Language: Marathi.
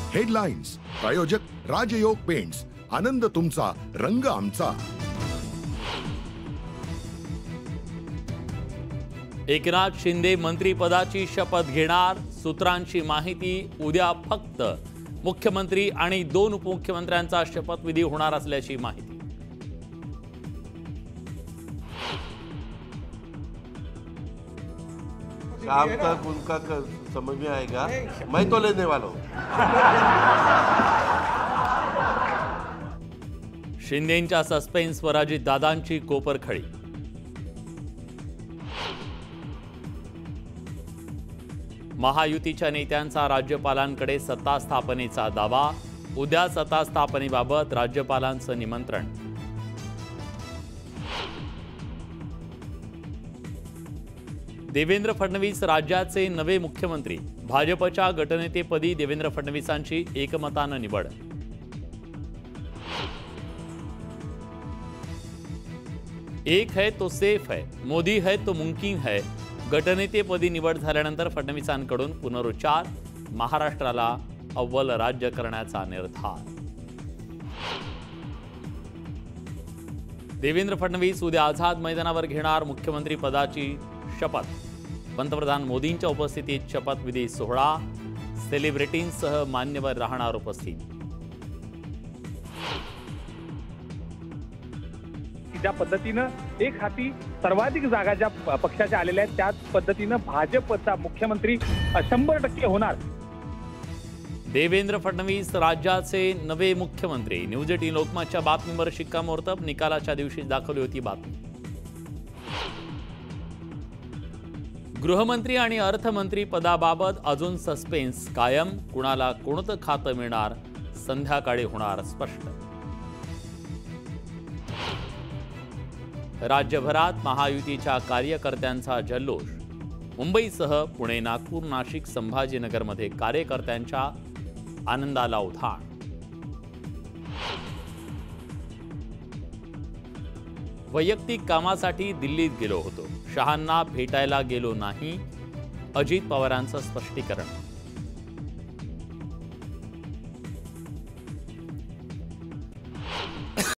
हेडलाईन्स प्रायोजक राजयोग पेंट्स, आनंद तुमचा, रंग आमचा। एकनाथ शिंदे मंत्रिपदाची शपथ घेणार, सूत्रांची माहिती। उद्या फक्त मुख्यमंत्री आणि 2 उपमुख्यमंत्र्यांचा शपथविधी होणार असल्याची माहिती। काम का उनका समझ में आएगा, मैं तो लेने वाला हूं। शिंदेंच्या सस्पेन्सवर अजितदादांची कोपरखळी। महायुतीच्या नेत्यांचा राज्यपालांकडे सत्ता स्थापनेचा दावा। उद्या सत्ता स्थापनेबाबत राज्यपालांचं निमंत्रण। देवेंद्र फडणवीस राज्याचे नवे मुख्यमंत्री। भाजपच्या गटनेतेपदी देवेंद्र फडणवीसांची एकमतानं निवड। एक है तो सेफ है, मोदी है तो मुमकिन है। गटनेतेपदी निवड झाल्यानंतर फडणवीसांकडून पुनरुच्चार। महाराष्ट्राला अव्वल राज्य करण्याचा निर्धार। देवेंद्र फडणवीस उद्या आझाद मैदानावर घेणार मुख्यमंत्री पदाची शपथ। पंतप्रधान मोदींच्या उपस्थितीत शपथविधी सोहळा। सेलिब्रिटींसह मान्यवर राहणार उपस्थित। ज्या पद्धतीनं एक हाती सर्वाधिक जागा ज्या पक्षाच्या आलेल्या आहेत त्याच पद्धतीनं भाजपचा मुख्यमंत्री 100% होणार। देवेंद्र फडणवीस राज्याचे नवे मुख्यमंत्री। न्यूज 18 लोकमतच्या बातमीवर शिक्कामोर्तब। निकालाच्या दिवशी दाखवली होती बातमी। गृहमंत्री आणि अर्थमंत्री पदाबाबत अजून सस्पेन्स कायम। कुणाला कोणतं खातं मिळणार, संध्याकाळी होणार स्पष्ट। राज्यभरात महायुतीच्या कार्यकर्त्यांचा जल्लोष। मुंबईसह पुणे, नागपूर, नाशिक, संभाजीनगरमध्ये कार्यकर्त्यांच्या आनंदाला उधाण। वैयक्तिक कामासाठी दिल्लीत गेलो होतो, शहांना भेटायला गेलो नाही। अजित पवारांचं स्पष्टीकरण।